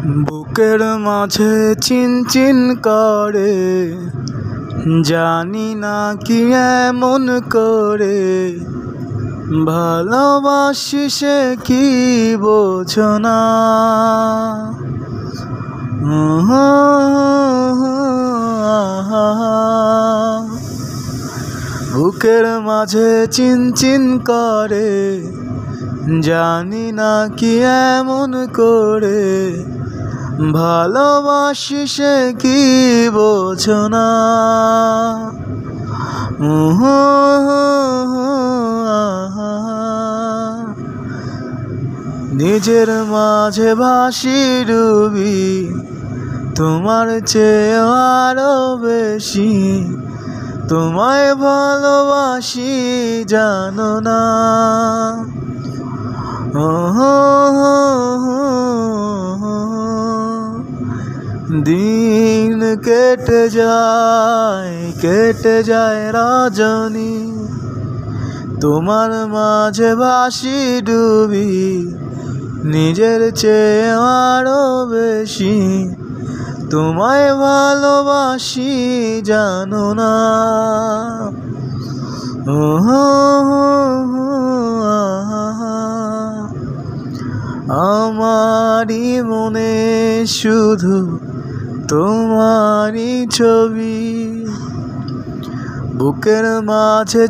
বুকের মাঝে চিনচিন করে, জানি না কি এমন করে ভালোবাসি সে কি বোঝো না। বুকের মাঝে চিনচিন করে, জানি না কি এমন করে ভালোবাসি সে কি বোঝো না। নিজের মাঝে ভাসি ডুবি, তোমার চেয়ে আরো বেশি তোমায় ভালোবাসি জানো না। দিন কেটে যায় রজনী, তোমার মাঝে ভাসি ডুবি, নিজের চেয়ে আরো বেশি তোমায় ভালোবাসি জানো না। আমারই মনে শুধু তোমারই ছবি, বুকের মাঝে